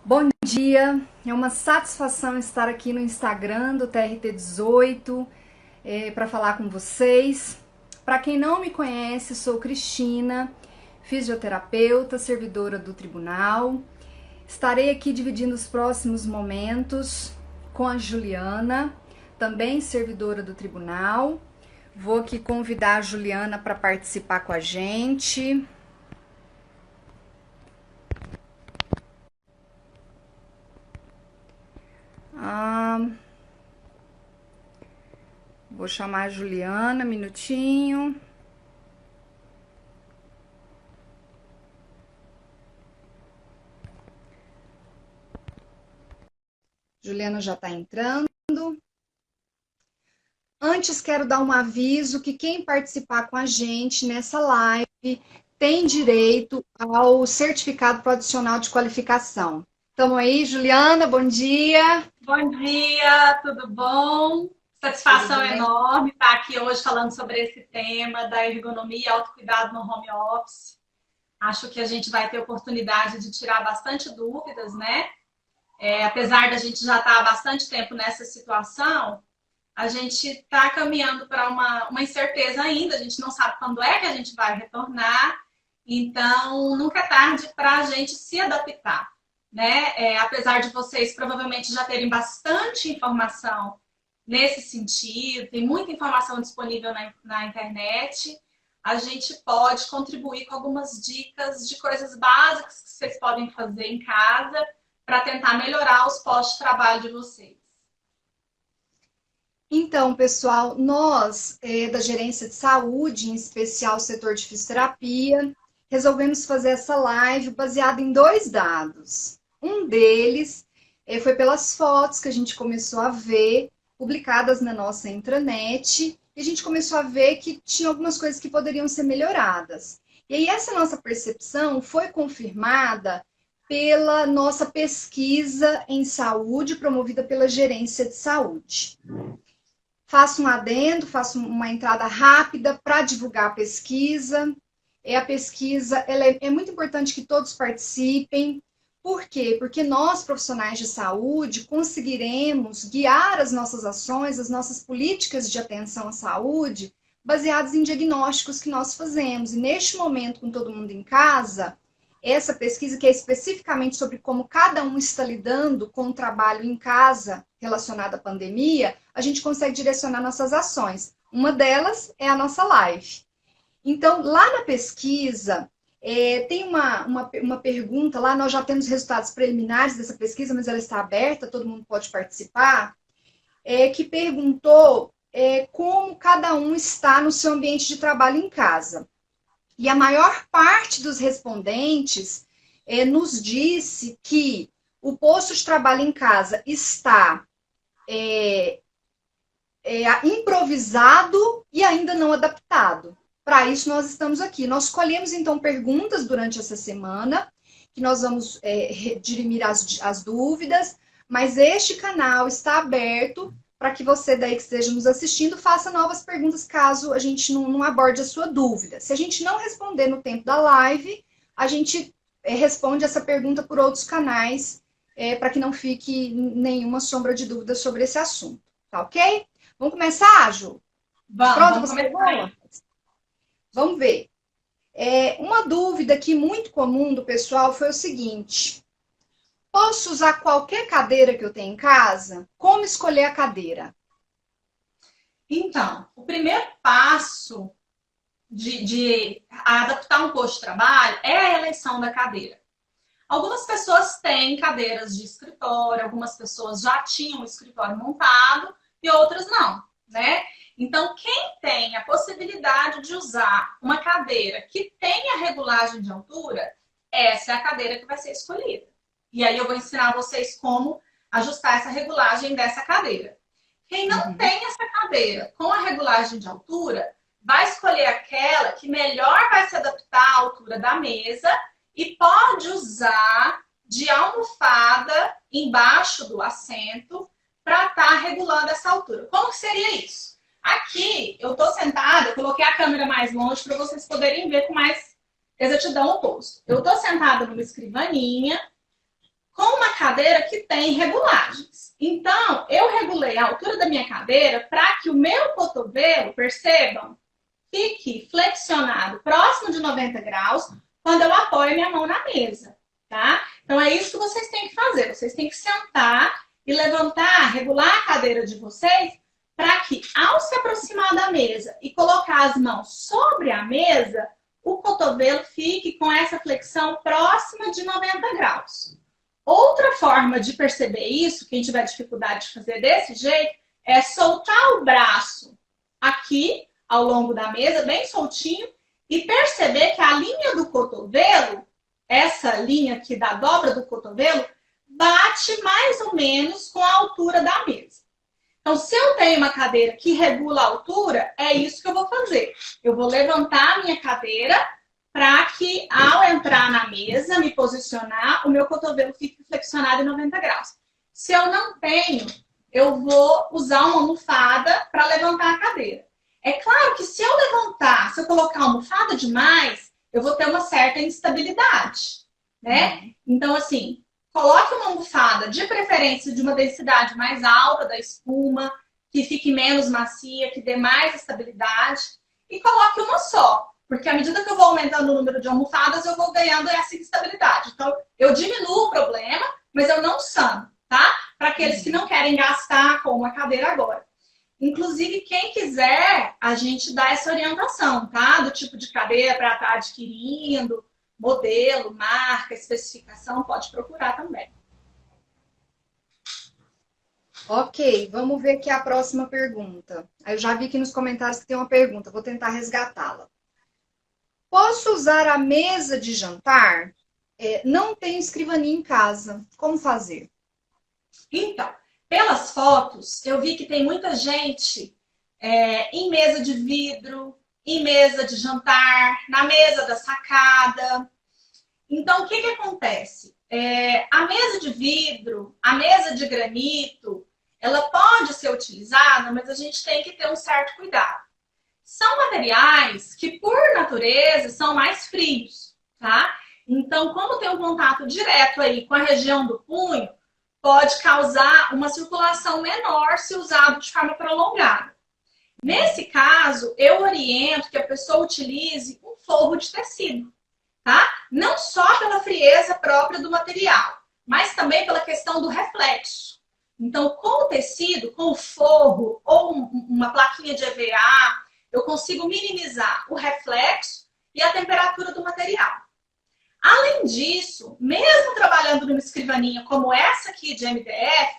Bom dia, é uma satisfação estar aqui no Instagram do TRT18 para falar com vocês. Para quem não me conhece, sou Cristina, fisioterapeuta, servidora do tribunal. Estarei aqui dividindo os próximos momentos com a Juliana, também servidora do tribunal. Vou aqui convidar a Juliana para participar com a gente. Vou chamar a Juliana, minutinho. Juliana já está entrando. Antes, quero dar um aviso que quem participar com a gente nessa live tem direito ao certificado profissional de qualificação. Estamos aí, Juliana, bom dia. Bom dia, tudo bom? Satisfação enorme estar aqui hoje falando sobre esse tema da ergonomia e autocuidado no home office. Acho que a gente vai ter oportunidade de tirar bastante dúvidas, né? Apesar da gente já estar há bastante tempo nessa situação, a gente está caminhando para uma incerteza ainda, a gente não sabe quando é que a gente vai retornar, então nunca é tarde para a gente se adaptar, né? Apesar de vocês provavelmente já terem bastante informação nesse sentido, tem muita informação disponível na internet, a gente pode contribuir com algumas dicas de coisas básicas que vocês podem fazer em casa para tentar melhorar os pós-trabalho de vocês. Então, pessoal, nós da Gerência de Saúde, em especial o setor de fisioterapia, resolvemos fazer essa live baseada em dois dados. Um deles foi pelas fotos que a gente começou a ver, publicadas na nossa intranet, e a gente começou a ver que tinha algumas coisas que poderiam ser melhoradas. E aí essa nossa percepção foi confirmada pela nossa pesquisa em saúde, promovida pela Gerência de Saúde. Faço um adendo, faço uma entrada rápida para divulgar a pesquisa. A pesquisa é muito importante que todos participem. Por quê? Porque nós, profissionais de saúde, conseguiremos guiar as nossas ações, as nossas políticas de atenção à saúde, baseadas em diagnósticos que nós fazemos. E neste momento, com todo mundo em casa, essa pesquisa, que é especificamente sobre como cada um está lidando com o trabalho em casa relacionado à pandemia, a gente consegue direcionar nossas ações. Uma delas é a nossa live. Então, lá na pesquisa, tem uma pergunta lá, nós já temos resultados preliminares dessa pesquisa, mas ela está aberta, todo mundo pode participar, que perguntou como cada um está no seu ambiente de trabalho em casa. E a maior parte dos respondentes nos disse que o posto de trabalho em casa está improvisado e ainda não adaptado. Para isso, nós estamos aqui. Nós escolhemos, então, perguntas durante essa semana, que nós vamos dirimir as dúvidas, mas este canal está aberto para que você daí que esteja nos assistindo faça novas perguntas caso a gente não aborde a sua dúvida. Se a gente não responder no tempo da live, a gente responde essa pergunta por outros canais, para que não fique nenhuma sombra de dúvida sobre esse assunto. Tá ok? Vamos começar, Ju? Vamos começar aí. Vamos ver. Uma dúvida aqui muito comum do pessoal foi o seguinte: posso usar qualquer cadeira que eu tenho em casa? Como escolher a cadeira? Então, o primeiro passo de adaptar um posto de trabalho é a eleição da cadeira. Algumas pessoas têm cadeiras de escritório, algumas pessoas já tinham o escritório montado e outras não, né? Então, quem tem a possibilidade de usar uma cadeira que tenha regulagem de altura, essa é a cadeira que vai ser escolhida. E aí eu vou ensinar vocês como ajustar essa regulagem dessa cadeira. Quem não tem essa cadeira com a regulagem de altura, vai escolher aquela que melhor vai se adaptar à altura da mesa e pode usar de almofada embaixo do assento para estar regulando essa altura. Como que seria isso? Aqui, eu estou sentada, eu coloquei a câmera mais longe para vocês poderem ver com mais exatidão o posto. Eu estou sentada numa escrivaninha, com uma cadeira que tem regulagens. Então, eu regulei a altura da minha cadeira para que o meu cotovelo, percebam, fique flexionado próximo de 90 graus quando eu apoio minha mão na mesa, tá? Então, é isso que vocês têm que fazer. Vocês têm que sentar e levantar, regular a cadeira de vocês para que, ao se aproximar da mesa e colocar as mãos sobre a mesa, o cotovelo fique com essa flexão próxima de 90 graus. Outra forma de perceber isso, quem tiver dificuldade de fazer desse jeito, é soltar o braço aqui, ao longo da mesa, bem soltinho, e perceber que a linha do cotovelo, essa linha aqui da dobra do cotovelo, bate mais ou menos com a altura da mesa. Então, se eu tenho uma cadeira que regula a altura, é isso que eu vou fazer. Eu vou levantar a minha cadeira para que, ao entrar na mesa, me posicionar, o meu cotovelo fique flexionado em 90 graus. Se eu não tenho, eu vou usar uma almofada para levantar a cadeira. É claro que se eu levantar, se eu colocar a almofada demais, eu vou ter uma certa instabilidade, né? Então, assim, coloque uma almofada, de preferência de uma densidade mais alta da espuma, que fique menos macia, que dê mais estabilidade. E coloque uma só, porque à medida que eu vou aumentando o número de almofadas, eu vou ganhando essa estabilidade. Então, eu diminuo o problema, mas eu não sano, tá? Para aqueles que não querem gastar com uma cadeira agora. Inclusive, quem quiser, a gente dá essa orientação, tá? Do tipo de cadeira para estar adquirindo, modelo, marca, especificação, pode procurar também. Ok, vamos ver aqui a próxima pergunta. Eu já vi aqui nos comentários que tem uma pergunta, vou tentar resgatá-la. Posso usar a mesa de jantar? Não tenho escrivaninha em casa. Como fazer? Então, pelas fotos, eu vi que tem muita gente em mesa de vidro, em mesa de jantar, na mesa da sacada. Então, o que acontece? A mesa de vidro, a mesa de granito, ela pode ser utilizada, mas a gente tem que ter um certo cuidado. São materiais que, por natureza, são mais frios, tá? Então, como tem um contato direto aí com a região do punho, pode causar uma circulação menor se usado de forma prolongada. Nesse caso, eu oriento que a pessoa utilize um forro de tecido, tá? Não só pela frieza própria do material, mas também pela questão do reflexo. Então, com o tecido, com o forro ou uma plaquinha de EVA, eu consigo minimizar o reflexo e a temperatura do material. Além disso, mesmo trabalhando numa escrivaninha como essa aqui de MDF,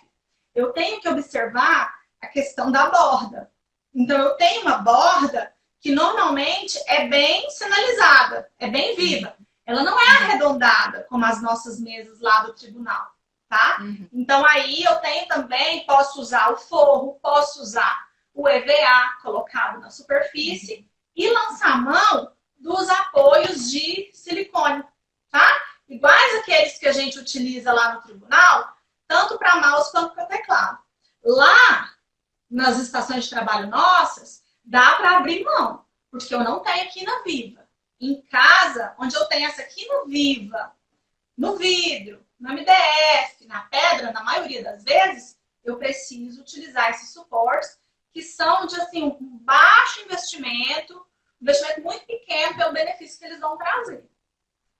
eu tenho que observar a questão da borda. Então, eu tenho uma borda que normalmente é bem sinalizada, é bem viva. Ela não é arredondada, como as nossas mesas lá do tribunal, tá? Então, aí eu tenho também, posso usar o forro, posso usar o EVA colocado na superfície e lançar mão dos apoios de silicone, tá? Iguais aqueles que a gente utiliza lá no tribunal, tanto para mouse quanto para teclado. Lá, nas estações de trabalho nossas, dá para abrir mão, porque eu não tenho aqui na Viva. Em casa, onde eu tenho essa aqui no Viva, no vidro, no MDF, na pedra, na maioria das vezes, eu preciso utilizar esses suportes que são de assim, um baixo investimento muito pequeno pelo benefício que eles vão trazer.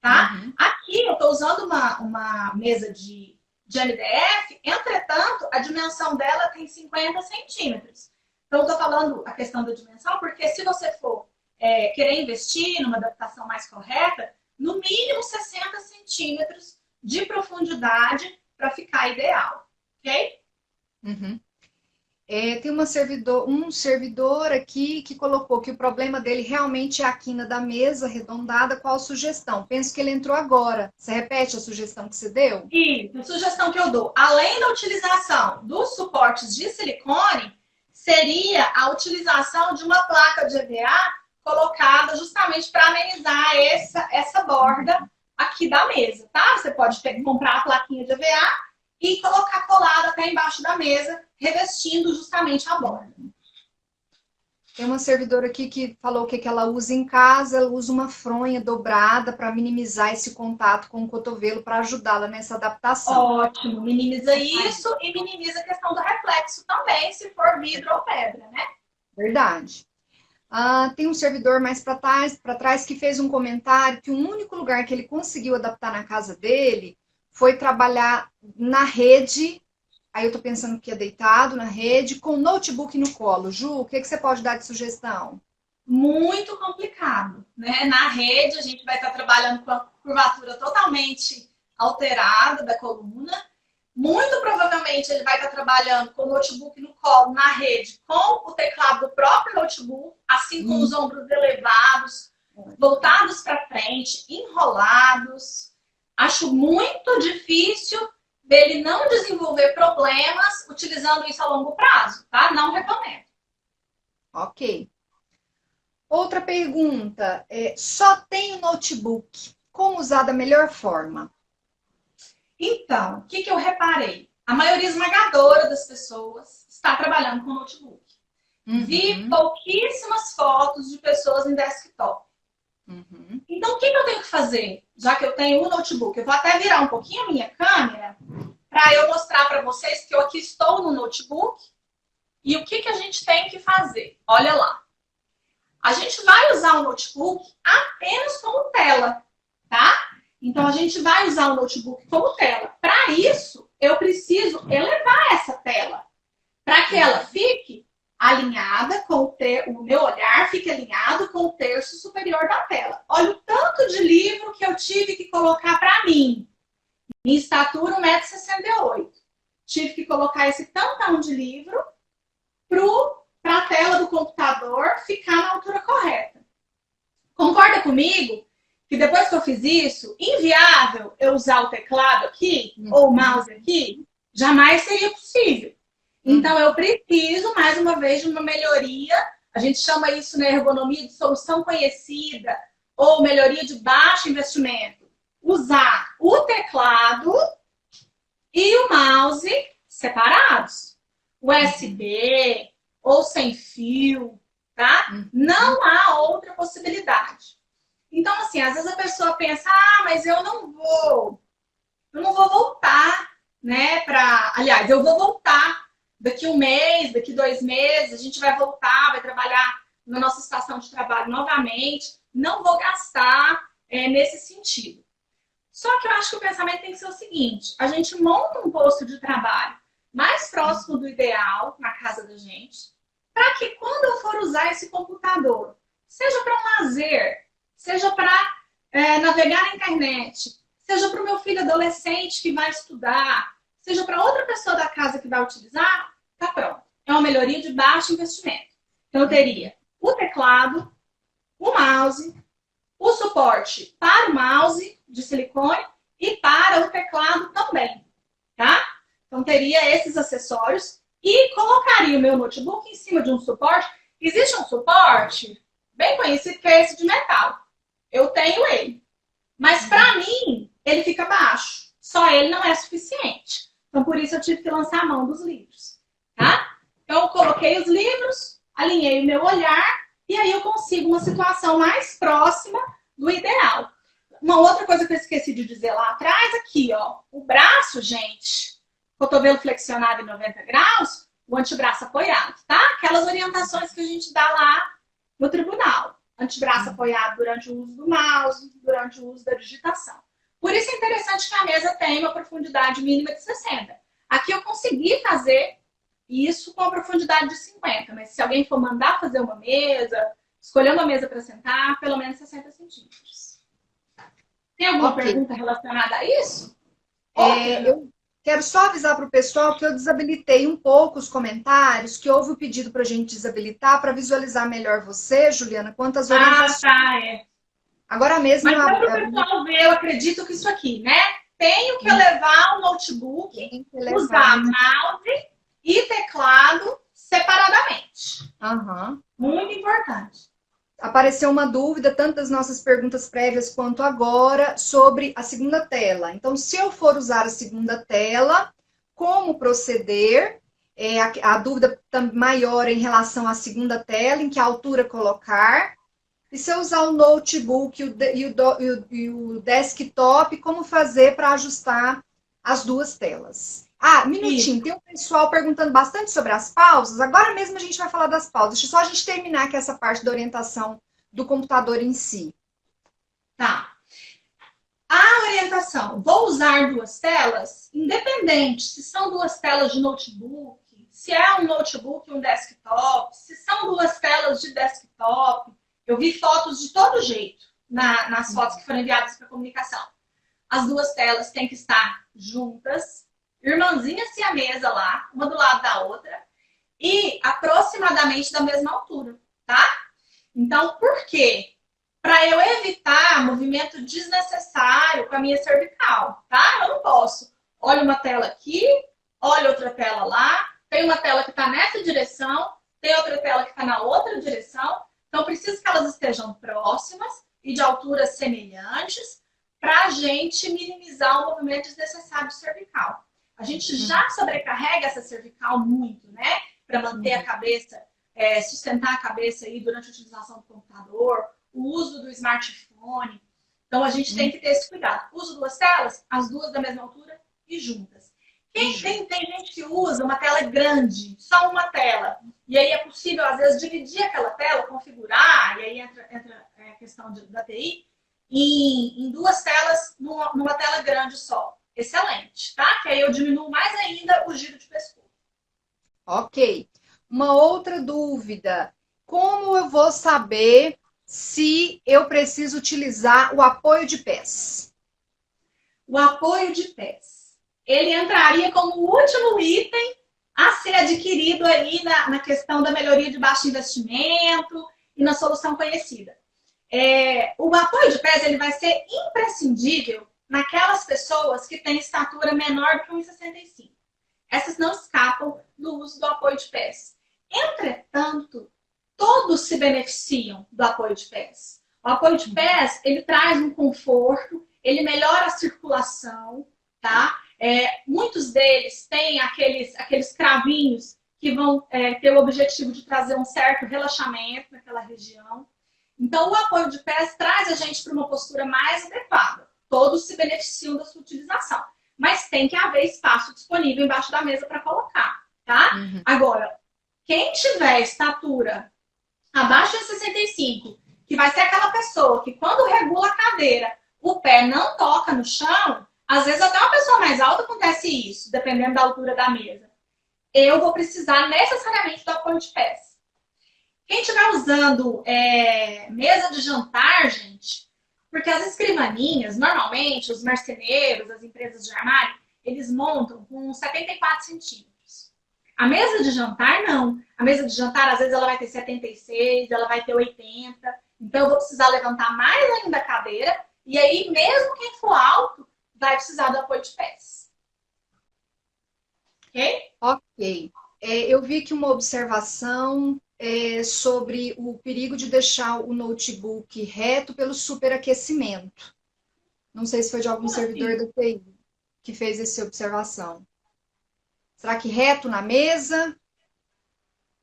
Tá? Aqui eu estou usando uma mesa de MDF, entretanto, a dimensão dela tem 50 centímetros. Então, eu estou falando a questão da dimensão, porque se você for querer investir numa adaptação mais correta, no mínimo 60 centímetros de profundidade para ficar ideal, ok? Tem um servidor aqui que colocou que o problema dele realmente é a quina da mesa arredondada. Qual sugestão? Penso que ele entrou agora. Você repete a sugestão que você deu? Isso, a sugestão que eu dou, além da utilização dos suportes de silicone, seria a utilização de uma placa de EVA colocada justamente para amenizar essa borda aqui da mesa, tá? Você pode comprar a plaquinha de EVA e colocar colada até embaixo da mesa, revestindo justamente a borda. Tem uma servidora aqui que falou o que que ela usa em casa, ela usa uma fronha dobrada para minimizar esse contato com o cotovelo para ajudá-la nessa adaptação. Ótimo, minimiza isso e minimiza a questão do reflexo também, se for vidro ou pedra, né? Verdade. Tem um servidor mais para trás que fez um comentário que o único lugar que ele conseguiu adaptar na casa dele foi trabalhar na rede. Aí eu tô pensando que é deitado na rede, com notebook no colo. Ju, o que que você pode dar de sugestão? Muito complicado, né? Na rede, a gente vai estar trabalhando com a curvatura totalmente alterada da coluna. Muito provavelmente ele vai estar trabalhando com o notebook no colo, na rede, com o teclado do próprio notebook, assim com os ombros elevados, voltados para frente, enrolados. Acho muito difícil dele não desenvolver problemas utilizando isso a longo prazo, tá? Não recomendo. Ok. Outra pergunta, só tenho notebook, como usar da melhor forma? Então, o que eu reparei? A maioria esmagadora das pessoas está trabalhando com notebook. Vi pouquíssimas fotos de pessoas em desktop. Então, o que eu tenho que fazer? Já que eu tenho um notebook, eu vou até virar um pouquinho a minha câmera para eu mostrar para vocês que eu aqui estou no notebook e o que a gente tem que fazer. Olha lá. A gente vai usar o notebook apenas como tela, tá? Então, a gente vai usar o notebook como tela. Para isso, eu preciso elevar essa tela para que ela fique alinhada com o meu olhar, fique alinhado com o terço superior da tela. Olha o tanto de livro que eu tive que colocar para mim. Minha estatura 1,68 m. Tive que colocar esse tantão de livro para a tela do computador ficar na altura correta. Concorda comigo que depois que eu fiz isso, inviável eu usar o teclado aqui ou o mouse aqui? Jamais seria possível. Então, eu preciso, mais uma vez, de uma melhoria. A gente chama isso na ergonomia de solução conhecida ou melhoria de baixo investimento. Usar o teclado e o mouse separados. USB ou sem fio, tá? Não há outra possibilidade. Então, assim, às vezes a pessoa pensa, mas eu não vou voltar, né? Aliás, eu vou voltar daqui 1 mês, daqui 2 meses, a gente vai voltar, vai trabalhar na nossa estação de trabalho novamente. Não vou gastar nesse sentido. Só que eu acho que o pensamento tem que ser o seguinte, a gente monta um posto de trabalho mais próximo do ideal na casa da gente, para que quando eu for usar esse computador, seja para um lazer, seja para navegar na internet, seja para o meu filho adolescente que vai estudar, seja para outra pessoa da casa que vai utilizar, tá pronto. É uma melhoria de baixo investimento. Então, eu teria o teclado, o mouse, o suporte para o mouse de silicone e para o teclado também, tá? Então, teria esses acessórios e colocaria o meu notebook em cima de um suporte. Existe um suporte bem conhecido que é esse de metal. Eu tenho ele. Mas, para mim, ele fica baixo. Só ele não é suficiente. Então, por isso, eu tive que lançar a mão dos livros, tá? Então, eu coloquei os livros, alinhei o meu olhar e aí eu consigo uma situação mais próxima do ideal. Uma outra coisa que eu esqueci de dizer lá atrás, aqui, ó. O braço, gente, cotovelo flexionado em 90 graus, o antebraço apoiado, tá? Aquelas orientações que a gente dá lá no tribunal. Antebraço apoiado durante o uso do mouse, durante o uso da digitação. Por isso é interessante que a mesa tenha uma profundidade mínima de 60. Aqui eu consegui fazer isso com a profundidade de 50, mas se alguém for mandar fazer uma mesa, escolher uma mesa para sentar, pelo menos 60 centímetros. Tem alguma pergunta relacionada a isso? Eu quero só avisar para o pessoal que eu desabilitei um pouco os comentários, que houve o pedido para a gente desabilitar para visualizar melhor você, Juliana, quantas orientações. Agora mesmo... Mas para o pessoal ver, eu acredito que isso aqui, né? Tenho que levar o notebook, usar mouse e teclado separadamente. Muito importante. Apareceu uma dúvida, tanto das nossas perguntas prévias quanto agora, sobre a segunda tela. Então, se eu for usar a segunda tela, como proceder? A dúvida maior em relação à segunda tela, em que altura colocar. E se eu usar o notebook e o desktop, como fazer para ajustar as duas telas? Minutinho, Isso. tem um pessoal perguntando bastante sobre as pausas. Agora mesmo a gente vai falar das pausas. Deixa só a gente terminar aqui essa parte da orientação do computador em si. Tá. A orientação, vou usar duas telas, independente se são duas telas de notebook, se é um notebook e um desktop, se são duas telas de desktop. Eu vi fotos de todo jeito nas fotos que foram enviadas para comunicação. As duas telas têm que estar juntas, irmãzinhas siamesa lá, uma do lado da outra, e aproximadamente da mesma altura, tá? Então, por quê? Para eu evitar movimento desnecessário com a minha cervical, tá? Eu não posso. Olha uma tela aqui, olha outra tela lá, tem uma tela que está nessa direção, tem outra tela que está na outra direção. Então, preciso que elas estejam próximas e de alturas semelhantes para a gente minimizar o movimento desnecessário cervical. A gente já sobrecarrega essa cervical muito, né? Para manter a cabeça, sustentar a cabeça aí durante a utilização do computador, o uso do smartphone. Então, a gente tem que ter esse cuidado. Uso duas telas, as duas da mesma altura e juntas. Tem gente que usa uma tela grande, só uma tela. E aí é possível, às vezes, dividir aquela tela, configurar, e aí entra a questão da TI, em duas telas, numa tela grande só. Excelente, tá? Que aí eu diminuo mais ainda o giro de pescoço. Ok. Uma outra dúvida. Como eu vou saber se eu preciso utilizar o apoio de pés? O apoio de pés. Ele entraria como o último item a ser adquirido aí na questão da melhoria de baixo investimento e na solução conhecida. O apoio de pés ele vai ser imprescindível naquelas pessoas que têm estatura menor do que 1,65. Essas não escapam do uso do apoio de pés. Entretanto, todos se beneficiam do apoio de pés. O apoio de pés, ele traz um conforto, ele melhora a circulação, tá? Muitos deles têm aqueles cravinhos que vão ter o objetivo de trazer um certo relaxamento naquela região. Então, o apoio de pés traz a gente para uma postura mais adequada. Todos se beneficiam da sua utilização. Mas tem que haver espaço disponível embaixo da mesa para colocar, tá? Agora, quem tiver estatura abaixo de 65, que vai ser aquela pessoa que quando regula a cadeira, o pé não toca no chão, às vezes até uma pessoa mais alta acontece isso, dependendo da altura da mesa. Eu vou precisar necessariamente do apoio de pés. Quem estiver usando mesa de jantar, gente, porque as escrivaninhas, normalmente, os marceneiros, as empresas de armário, eles montam com 74 centímetros. A mesa de jantar, não. A mesa de jantar, às vezes, ela vai ter 76, ela vai ter 80. Então, eu vou precisar levantar mais ainda a cadeira. E aí, mesmo quem for alto, vai precisar do apoio de pés. Ok? Ok. Eu vi aqui uma observação sobre o perigo de deixar o notebook reto pelo superaquecimento. Não sei se foi de algum servidor da TI que fez essa observação. Será que reto na mesa?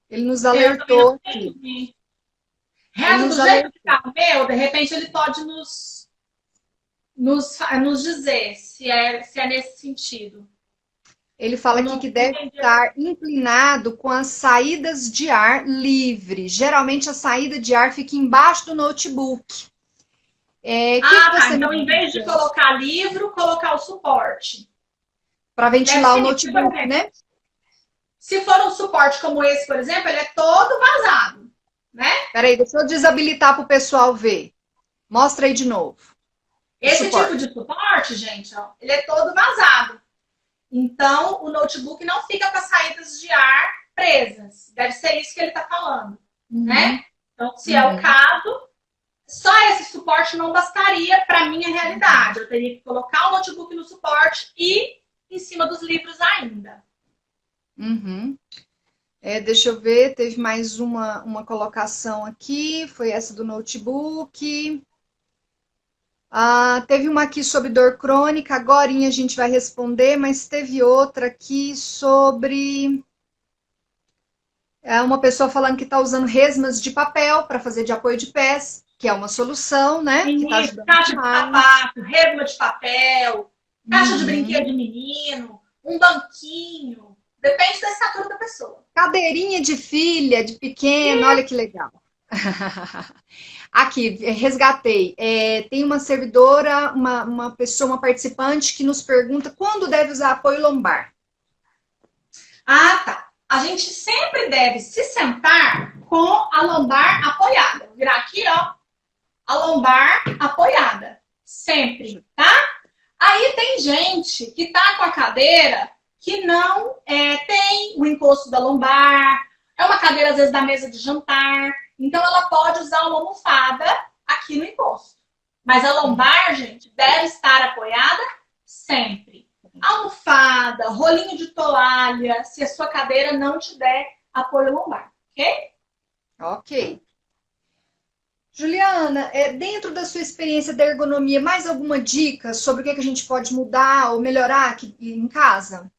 Ele nos alertou aqui. Reto do jeito que tá o meu, de repente ele pode nos dizer se é nesse sentido. Ele fala aqui que deve estar inclinado com as saídas de ar livre. Geralmente a saída de ar fica embaixo do notebook. Então em vez de colocar livro, colocar o suporte. Para ventilar o notebook, né? Se for um suporte como esse, por exemplo, ele é todo vazado, né? Peraí, deixa eu desabilitar para o pessoal ver. Mostra aí de novo. Esse tipo de suporte, gente, ó, ele é todo vazado. Então, o notebook não fica com as saídas de ar presas. Deve ser isso que ele está falando, né? Então, se é o caso, só esse suporte não bastaria para a minha realidade. Eu teria que colocar o notebook no suporte e em cima dos livros ainda. Deixa eu ver, teve mais uma colocação aqui, foi essa do notebook. Teve uma aqui sobre dor crônica, agorinha a gente vai responder, mas teve outra aqui sobre É uma pessoa falando que está usando resmas de papel para fazer de apoio de pés, que é uma solução, né? Que está Isso, ajudando caixa de demais. sapato, régua de papel, caixa de brinquedo Uhum. de menino, um banquinho. Depende da estatura da pessoa. Cadeirinha de filha, de pequena, olha que legal. Aqui, resgatei. Tem uma servidora, uma pessoa, uma participante que nos pergunta quando deve usar apoio lombar. Ah, tá. A gente sempre deve se sentar com a lombar apoiada. Vou virar aqui, ó. A lombar apoiada. Sempre, tá? Aí tem gente que tá com a cadeira que não tem o encosto da lombar. É uma cadeira, às vezes, da mesa de jantar. Então, ela pode usar uma almofada aqui no encosto. Mas a lombar, gente, deve estar apoiada sempre. Almofada, rolinho de toalha, se a sua cadeira não te der apoio lombar, ok? Ok. Juliana, dentro da sua experiência da ergonomia, mais alguma dica sobre o que a gente pode mudar ou melhorar aqui em casa?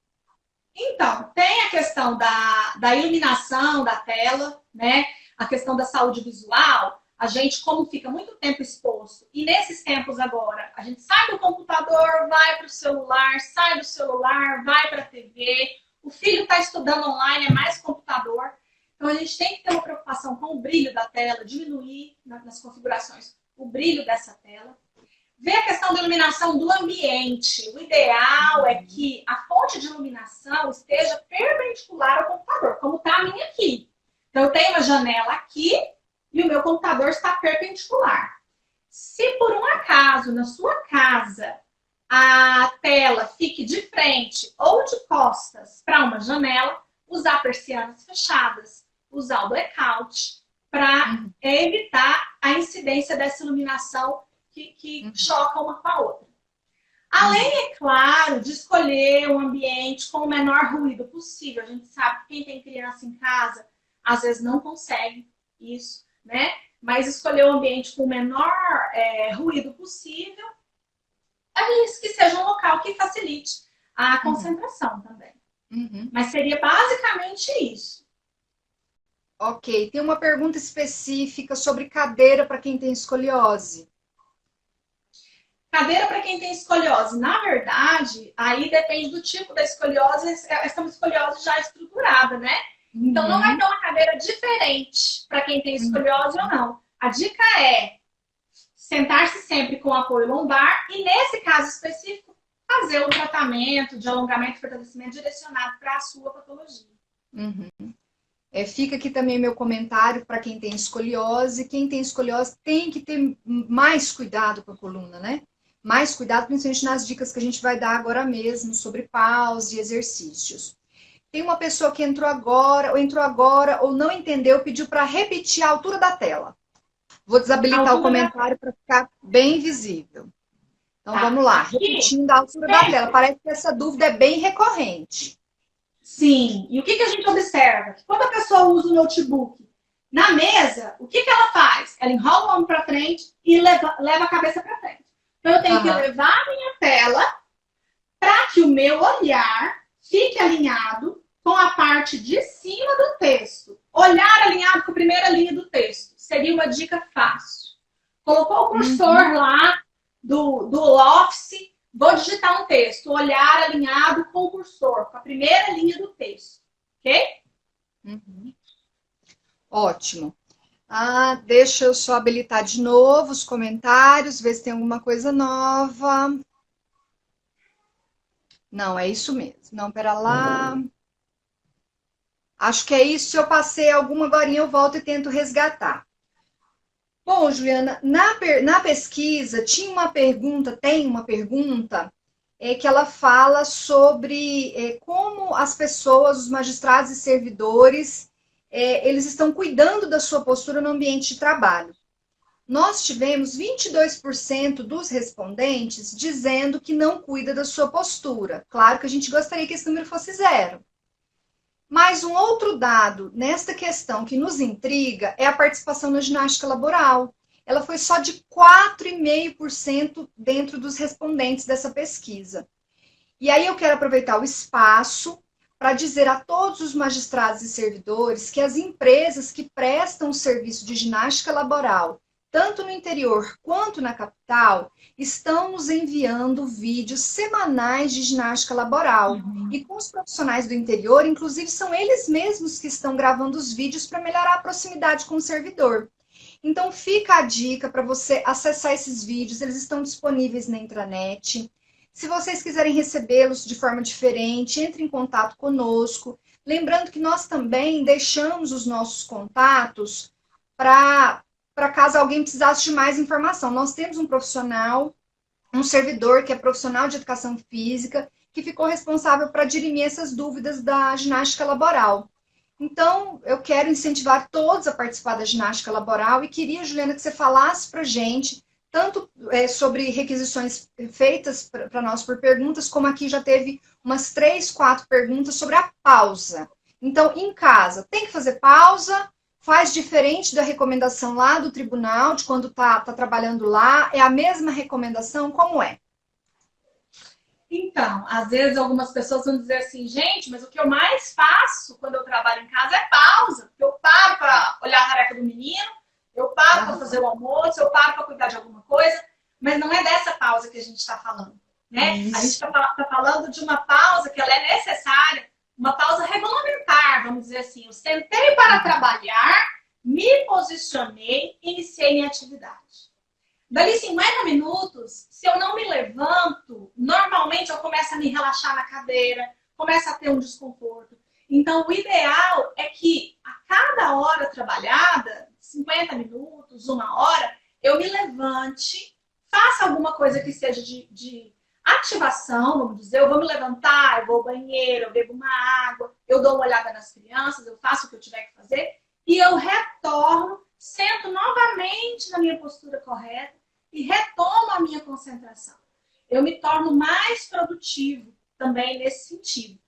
Então, tem a questão da iluminação da tela, né? A questão da saúde visual. A gente, como fica muito tempo exposto, e nesses tempos agora, a gente sai do computador, vai para o celular, sai do celular, vai para a TV. O filho está estudando online, é mais computador. Então, a gente tem que ter uma preocupação com o brilho da tela, diminuir nas configurações o brilho dessa tela. Ver a questão da iluminação do ambiente. O ideal é que a fonte de iluminação esteja perpendicular ao computador, como está a minha aqui. Então, eu tenho uma janela aqui e o meu computador está perpendicular. Se por um acaso na sua casa a tela fique de frente ou de costas para uma janela, usar persianas fechadas, usar o blackout para evitar a incidência dessa iluminação que choca uma com a outra. Além, é claro, de escolher um ambiente com o menor ruído possível. A gente sabe que quem tem criança em casa, às vezes não consegue isso, né? Mas escolher um ambiente com o menor ruído possível, é isso, que seja um local que facilite a concentração também. Uhum. Mas seria basicamente isso. Ok, tem uma pergunta específica sobre cadeira para quem tem escoliose. Cadeira para quem tem escoliose. Na verdade, aí depende do tipo da escoliose. Essa é uma escoliose já estruturada, né? Então, não vai ter uma cadeira diferente para quem tem escoliose ou não. A dica é sentar-se sempre com apoio lombar e, nesse caso específico, fazer o tratamento de alongamento e fortalecimento direcionado para a sua patologia. Uhum. Fica aqui também meu comentário para quem tem escoliose. Quem tem escoliose tem que ter mais cuidado com a coluna, né? Mais cuidado, principalmente nas dicas que a gente vai dar agora mesmo sobre pause e exercícios. Tem uma pessoa que entrou agora ou não entendeu, pediu para repetir a altura da tela. Vou desabilitar o comentário para ficar bem visível. Então, vamos lá. Repetindo a altura da tela. Parece que essa dúvida é bem recorrente. Sim. E o que a gente observa? Quando a pessoa usa o notebook na mesa, o que ela faz? Ela enrola o ombro para frente e leva a cabeça para frente. Então, eu tenho que levar a minha tela para que o meu olhar fique alinhado com a parte de cima do texto. Olhar alinhado com a primeira linha do texto. Seria uma dica fácil. Colocou o cursor lá do Office, vou digitar um texto. Olhar alinhado com o cursor, com a primeira linha do texto. Ok? Ótimo. Deixa eu só habilitar de novo os comentários, ver se tem alguma coisa nova. Não, é isso mesmo. Não, pera lá. Acho que é isso. Se eu passei alguma agorinha, eu volto e tento resgatar. Bom, Juliana, na pesquisa tem uma pergunta que ela fala sobre como as pessoas, os magistrados e servidores, eles estão cuidando da sua postura no ambiente de trabalho. Nós tivemos 22% dos respondentes dizendo que não cuida da sua postura. Claro que a gente gostaria que esse número fosse zero. Mas um outro dado nesta questão que nos intriga é a participação na ginástica laboral. Ela foi só de 4,5% dentro dos respondentes dessa pesquisa. E aí eu quero aproveitar o espaço para dizer a todos os magistrados e servidores que as empresas que prestam o serviço de ginástica laboral, tanto no interior quanto na capital, estão nos enviando vídeos semanais de ginástica laboral. E com os profissionais do interior, inclusive, são eles mesmos que estão gravando os vídeos para melhorar a proximidade com o servidor. Então, fica a dica para você acessar esses vídeos, eles estão disponíveis na intranet. Se vocês quiserem recebê-los de forma diferente, entre em contato conosco. Lembrando que nós também deixamos os nossos contatos para caso alguém precisasse de mais informação. Nós temos um profissional, um servidor que é profissional de educação física, que ficou responsável para dirimir essas dúvidas da ginástica laboral. Então, eu quero incentivar todos a participar da ginástica laboral e queria, Juliana, que você falasse para a gente tanto sobre requisições feitas para nós por perguntas, como aqui já teve umas 3, 4 perguntas sobre a pausa. Então, em casa, tem que fazer pausa? Faz diferente da recomendação lá do tribunal, de quando tá trabalhando lá? É a mesma recomendação? Como é? Então, às vezes algumas pessoas vão dizer assim, gente, mas o que eu mais faço quando eu trabalho em casa é pausa. Eu paro para olhar a tarefa do menino, eu paro para fazer o almoço, eu paro para cuidar de alguma coisa, mas não é dessa pausa que a gente está falando, né? A gente está falando de uma pausa que ela é necessária, uma pausa regulamentar, vamos dizer assim. Eu sentei para trabalhar, me posicionei, iniciei minha atividade. Dali 50 minutos, se eu não me levanto, normalmente eu começo a me relaxar na cadeira, começo a ter um desconforto. Então, o ideal é que a cada hora trabalhada, 50 minutos, 1 hora, eu me levante, faça alguma coisa que seja de ativação, vamos dizer. Eu vou me levantar, eu vou ao banheiro, eu bebo uma água, eu dou uma olhada nas crianças, eu faço o que eu tiver que fazer e eu retorno, sento novamente na minha postura correta e retomo a minha concentração. Eu me torno mais produtivo também nesse sentido.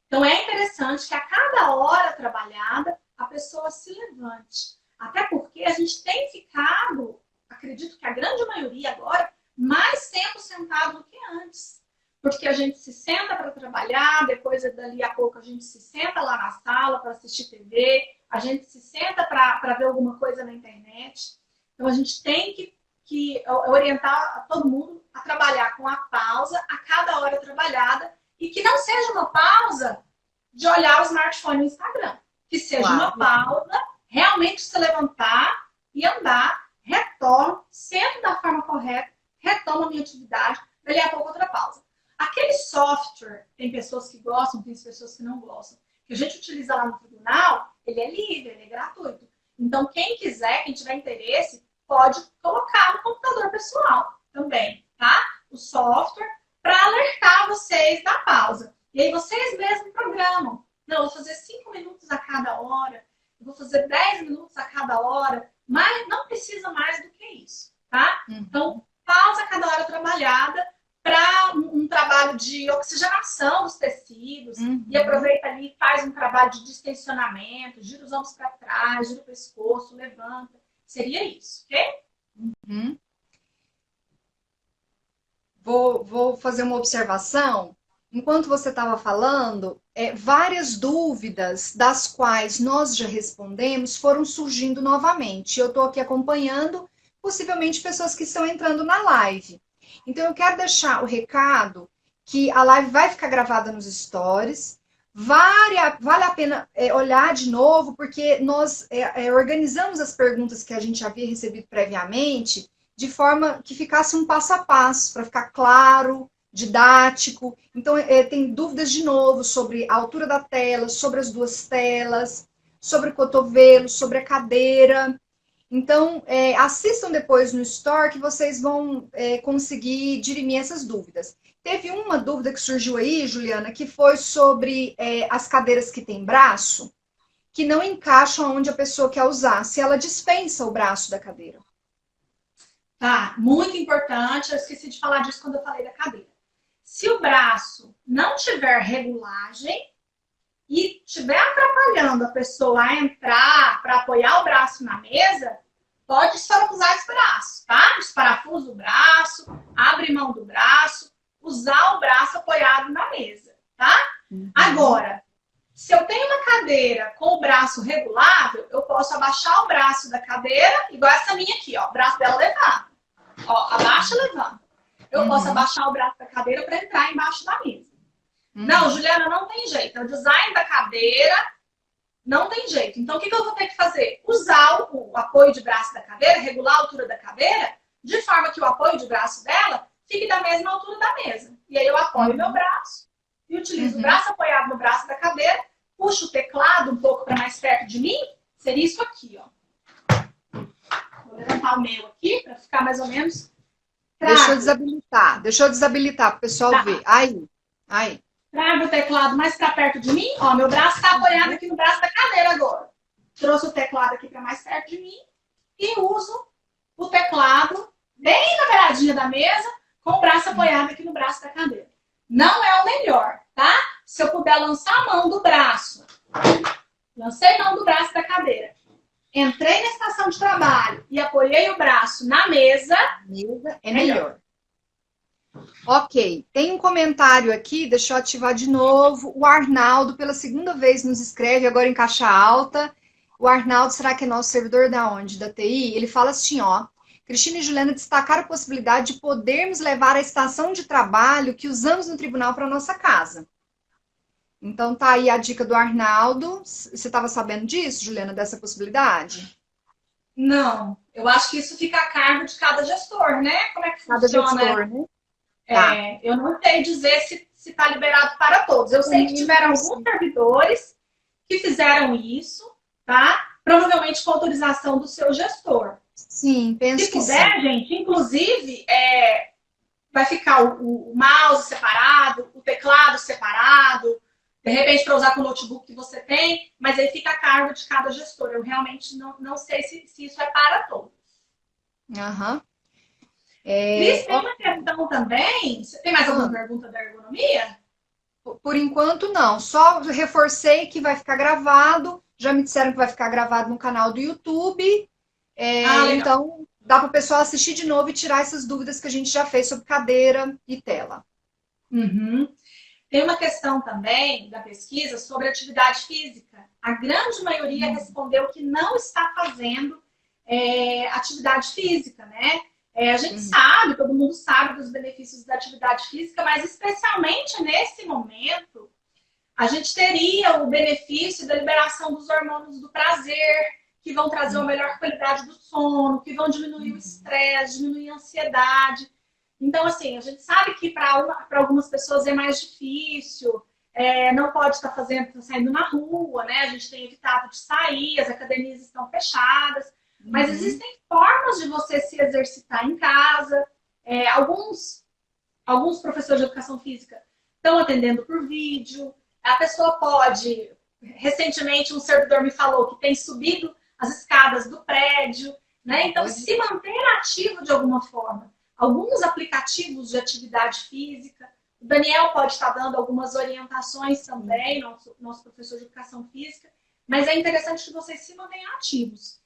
Então, é interessante que a cada hora trabalhada, a pessoa se levante. Até porque a gente tem ficado, acredito que a grande maioria agora, mais tempo sentado do que antes. Porque a gente se senta para trabalhar, depois dali a pouco a gente se senta lá na sala para assistir TV, a gente se senta para ver alguma coisa na internet. Então, a gente tem que orientar todo mundo a trabalhar com a pausa a cada hora trabalhada e que não seja uma pausa de olhar o smartphone no Instagram. Que seja uma pausa, realmente se levantar e andar, retorno, sento da forma correta, retomo a minha atividade, dali a pouco outra pausa. Aquele software, tem pessoas que gostam, tem pessoas que não gostam, que a gente utiliza lá no tribunal, ele é livre, ele é gratuito. Então, quem quiser, quem tiver interesse, pode colocar no computador pessoal também, tá? O software, para alertar vocês da pausa. E aí vocês mesmos programam. Não, eu vou fazer 5 minutos a cada hora, eu vou fazer 10 minutos a cada hora, mas não precisa mais do que isso, tá? Então, pausa a cada hora trabalhada para um trabalho de oxigenação dos tecidos e aproveita ali, faz um trabalho de distensionamento, gira os ombros para trás, gira o pescoço, levanta. Seria isso, ok? Vou fazer uma observação. Enquanto você estava falando, várias dúvidas das quais nós já respondemos foram surgindo novamente. Eu estou aqui acompanhando, possivelmente, pessoas que estão entrando na live. Então, eu quero deixar o recado que a live vai ficar gravada nos stories. Vale a pena olhar de novo, porque nós organizamos as perguntas que a gente havia recebido previamente de forma que ficasse um passo a passo, para ficar claro, didático. Então, tem dúvidas de novo sobre a altura da tela, sobre as 2 telas, sobre o cotovelo, sobre a cadeira. Então, assistam depois no Store que vocês vão conseguir dirimir essas dúvidas. Teve uma dúvida que surgiu aí, Juliana, que foi sobre as cadeiras que têm braço, que não encaixam onde a pessoa quer usar, se ela dispensa o braço da cadeira. Tá, muito importante, eu esqueci de falar disso quando eu falei da cadeira. Se o braço não tiver regulagem e estiver atrapalhando a pessoa a entrar para apoiar o braço na mesa, pode desparafusar esse braço, tá? Desparafusa o braço, abre mão do braço, usar o braço apoiado na mesa, tá? Agora, Se eu tenho uma cadeira com o braço regulável, eu posso abaixar o braço da cadeira, igual essa minha aqui, ó. O braço dela levanta. Ó, abaixa, levanta. Eu posso abaixar o braço da cadeira para entrar embaixo da mesa. Não, Juliana, não tem jeito. É o design da cadeira, não tem jeito. Então, o que eu vou ter que fazer? Usar o apoio de braço da cadeira, regular a altura da cadeira, de forma que o apoio de braço dela fique da mesma altura da mesa. E aí eu apoio meu braço e utilizo o braço apoiado no braço da cadeira, puxo o teclado um pouco para mais perto de mim, seria isso aqui, ó. Vou levantar o meu aqui para ficar mais ou menos... Deixa eu desabilitar para o pessoal ver. Aí. Trago o teclado mais para perto de mim. Ó, meu braço está apoiado aqui no braço da cadeira agora. Trouxe o teclado aqui para mais perto de mim e uso o teclado bem na beiradinha da mesa, com o braço apoiado aqui no braço da cadeira. Não é o melhor, tá? Se eu puder lançar a mão do braço, lancei a mão do braço da cadeira, entrei na estação de trabalho e apoiei o braço na mesa, é melhor. Ok, tem um comentário aqui, deixa eu ativar de novo. O Arnaldo, pela segunda vez, nos escreve, agora em caixa alta. O Arnaldo, será que é nosso servidor da onde? Da TI? Ele fala assim, ó. Cristina e Juliana destacaram a possibilidade de podermos levar a estação de trabalho que usamos no tribunal para nossa casa. Então tá aí a dica do Arnaldo. Você estava sabendo disso, Juliana, dessa possibilidade? Não, eu acho que isso fica a cargo de cada gestor, né? Como é que funciona? Cada gestor, né? Tá. Eu não sei dizer se está liberado para todos. Eu sei que tiveram alguns servidores que fizeram isso, tá? Provavelmente com autorização do seu gestor. Sim, penso que sim. Se puder, gente, inclusive, vai ficar o mouse separado, o teclado separado, de repente para usar com o notebook que você tem, mas aí fica a cargo de cada gestor. Eu realmente não sei se isso é para todos. Aham. Cris, tem uma questão também. Você tem mais alguma pergunta da ergonomia? Por enquanto, não. Só reforcei que vai ficar gravado. Já me disseram que vai ficar gravado no canal do YouTube. Então, dá para o pessoal assistir de novo e tirar essas dúvidas que a gente já fez sobre cadeira e tela. Tem uma questão também da pesquisa sobre atividade física. A grande maioria respondeu que não está fazendo atividade física, né? A gente sabe, todo mundo sabe dos benefícios da atividade física, mas especialmente nesse momento, a gente teria o benefício da liberação dos hormônios do prazer, que vão trazer uma melhor qualidade do sono, que vão diminuir o estresse, diminuir a ansiedade. Então, assim, a gente sabe que para algumas pessoas é mais difícil, não pode estar saindo na rua, né? A gente tem evitado de sair, as academias estão fechadas. Mas existem formas de você se exercitar em casa. Alguns professores de educação física estão atendendo por vídeo. A pessoa pode... Recentemente, um servidor me falou que tem subido as escadas do prédio, né? Então, se manter ativo de alguma forma. Alguns aplicativos de atividade física. O Daniel pode estar dando algumas orientações também, nosso professor de educação física. Mas é interessante que vocês se mantenham ativos.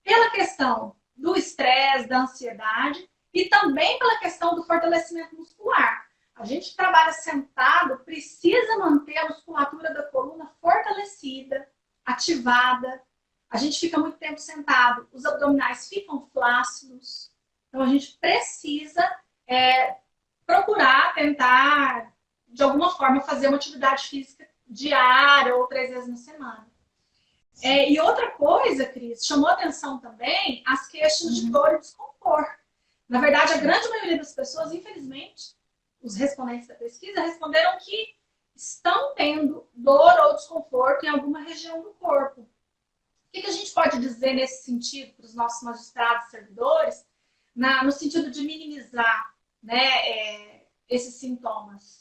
Pela questão do estresse, da ansiedade e também pela questão do fortalecimento muscular. A gente trabalha sentado, precisa manter a musculatura da coluna fortalecida, ativada. A gente fica muito tempo sentado, os abdominais ficam flácidos. Então a gente precisa procurar, tentar, de alguma forma, fazer uma atividade física diária ou 3 vezes na semana. E outra coisa, Cris, chamou atenção também as queixas de dor e desconforto. Na verdade, a grande maioria das pessoas, infelizmente, os respondentes da pesquisa responderam que estão tendo dor ou desconforto em alguma região do corpo. O que a gente pode dizer nesse sentido para os nossos magistrados e servidores, no sentido de minimizar, né, esses sintomas?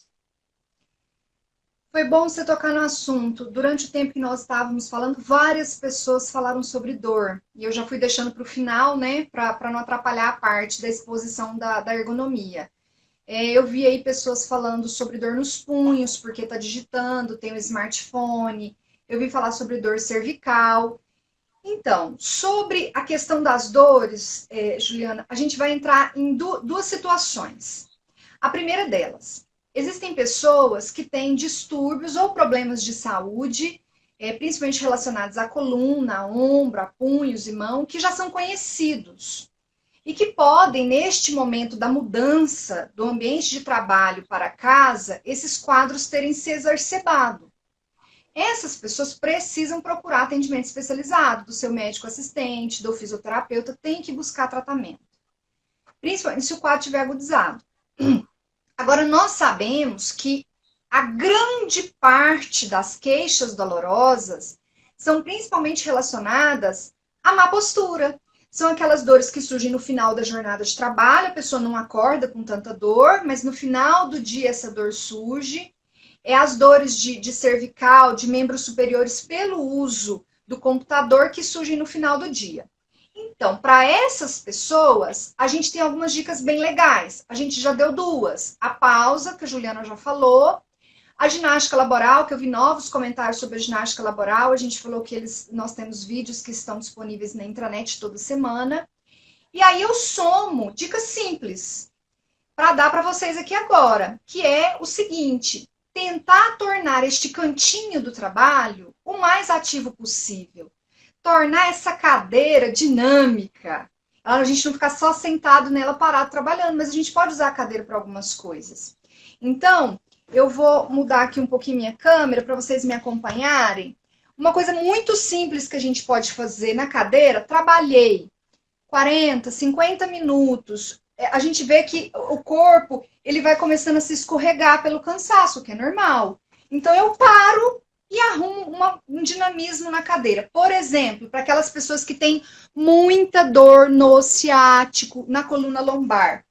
Foi bom você tocar no assunto. Durante o tempo que nós estávamos falando, várias pessoas falaram sobre dor. E eu já fui deixando para o final, né, para não atrapalhar a parte da exposição da ergonomia. Eu vi aí pessoas falando sobre dor nos punhos, porque está digitando, tem o smartphone. Eu vi falar sobre dor cervical. Então, sobre a questão das dores, Juliana, a gente vai entrar em duas situações. A primeira delas... Existem pessoas que têm distúrbios ou problemas de saúde principalmente relacionados à coluna, a ombro, a punhos e mão, que já são conhecidos e que podem, neste momento da mudança do ambiente de trabalho para casa, esses quadros terem se exacerbado. Essas pessoas precisam procurar atendimento especializado do seu médico assistente, do fisioterapeuta, tem que buscar tratamento, principalmente se o quadro estiver agudizado. Agora, nós sabemos que a grande parte das queixas dolorosas são principalmente relacionadas à má postura. São aquelas dores que surgem no final da jornada de trabalho, a pessoa não acorda com tanta dor, mas no final do dia essa dor surge. É as dores de cervical, de membros superiores pelo uso do computador que surgem no final do dia. Então, para essas pessoas, a gente tem algumas dicas bem legais. A gente já deu duas. A pausa, que a Juliana já falou. A ginástica laboral, que eu vi novos comentários sobre a ginástica laboral. A gente falou que nós temos vídeos que estão disponíveis na intranet toda semana. E aí eu somo dicas simples para dar para vocês aqui agora, que é o seguinte: tentar tornar este cantinho do trabalho o mais ativo possível. Tornar essa cadeira dinâmica. A gente não ficar só sentado nela parado trabalhando, mas a gente pode usar a cadeira para algumas coisas. Então, eu vou mudar aqui um pouquinho minha câmera para vocês me acompanharem. Uma coisa muito simples que a gente pode fazer na cadeira, trabalhei 40, 50 minutos. A gente vê que o corpo ele vai começando a se escorregar pelo cansaço, que é normal. Então, eu paro e arrumo um dinamismo na cadeira. Por exemplo, para aquelas pessoas que têm muita dor no ciático, na coluna lombar.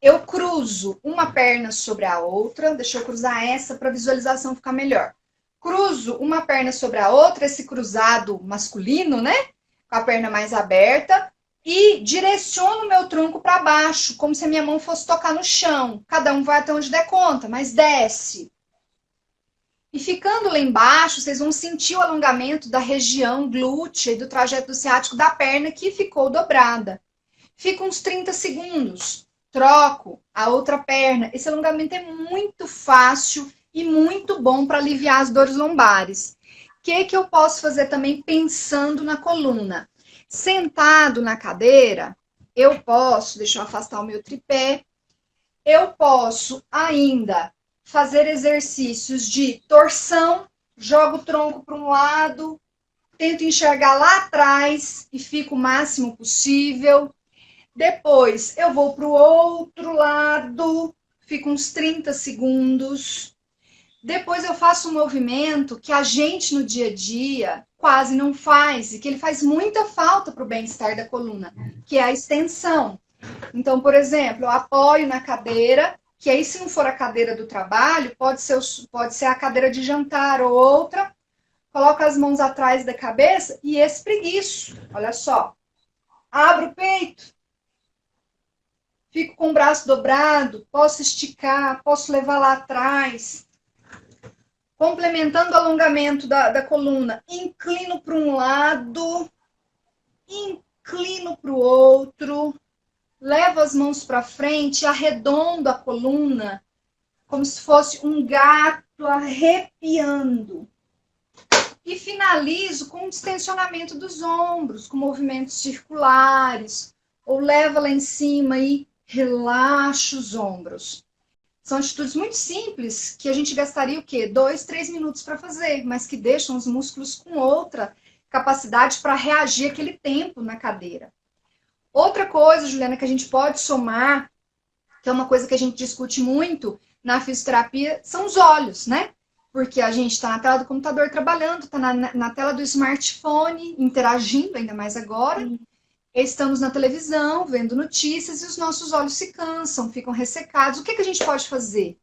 Eu cruzo uma perna sobre a outra. Deixa eu cruzar essa para a visualização ficar melhor. Cruzo uma perna sobre a outra, esse cruzado masculino, né? Com a perna mais aberta. E direciono o meu tronco para baixo, como se a minha mão fosse tocar no chão. Cada um vai até onde der conta, mas desce. E ficando lá embaixo, vocês vão sentir o alongamento da região glútea e do trajeto do ciático da perna que ficou dobrada. Fica uns 30 segundos. Troco a outra perna. Esse alongamento é muito fácil e muito bom para aliviar as dores lombares. O que eu posso fazer também pensando na coluna? Sentado na cadeira, eu posso, deixa eu afastar o meu tripé, eu posso ainda fazer exercícios de torção, jogo o tronco para um lado, tento enxergar lá atrás e fico o máximo possível. Depois eu vou para o outro lado, fico uns 30 segundos. Depois eu faço um movimento que a gente no dia a dia quase não faz e que ele faz muita falta para o bem-estar da coluna, que é a extensão. Então, por exemplo, eu apoio na cadeira, que aí se não for a cadeira do trabalho, pode ser a cadeira de jantar ou outra, coloco as mãos atrás da cabeça e espreguiço. Olha só, abro o peito, fico com o braço dobrado, posso esticar, posso levar lá atrás. Complementando o alongamento da coluna, inclino para um lado, inclino para o outro, levo as mãos para frente, arredondo a coluna, como se fosse um gato arrepiando. E finalizo com o distensionamento dos ombros, com movimentos circulares, ou leva lá em cima e relaxa os ombros. São atitudes muito simples que a gente gastaria o quê? 2, 3 minutos para fazer, mas que deixam os músculos com outra capacidade para reagir aquele tempo na cadeira. Outra coisa, Juliana, que a gente pode somar, que é uma coisa que a gente discute muito na fisioterapia, são os olhos, né? Porque a gente está na tela do computador trabalhando, está na tela do smartphone, interagindo, ainda mais agora. Estamos na televisão, vendo notícias e os nossos olhos se cansam, ficam ressecados. O que a gente pode fazer?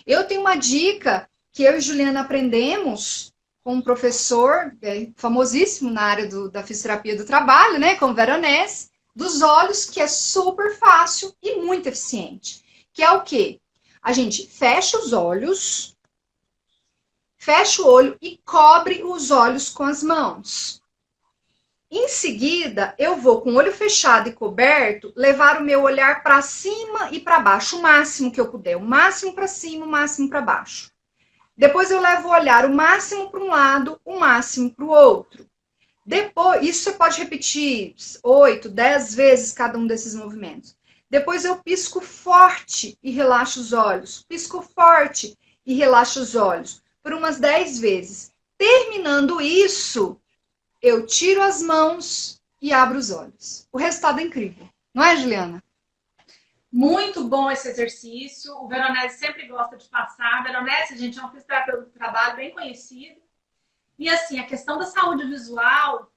Eu tenho uma dica que eu e Juliana aprendemos com um professor famosíssimo na área da fisioterapia do trabalho, né, com o Veronese, dos olhos, que é super fácil e muito eficiente. Que é o quê? A gente fecha os olhos, fecha o olho e cobre os olhos com as mãos. Em seguida, eu vou com o olho fechado e coberto, levar o meu olhar para cima e para baixo, o máximo que eu puder, o máximo para cima, o máximo para baixo. Depois eu levo o olhar o máximo para um lado, o máximo para o outro. Depois, isso você pode repetir 8, 10 vezes cada um desses movimentos. Depois eu pisco forte e relaxo os olhos. Pisco forte e relaxo os olhos por umas 10 vezes. Terminando isso, eu tiro as mãos e abro os olhos. O resultado é incrível. Não é, Juliana? Muito bom esse exercício. O Veronese sempre gosta de passar. Veronese, gente, é um fisioterapeuta do trabalho bem conhecido. E assim, a questão da saúde visual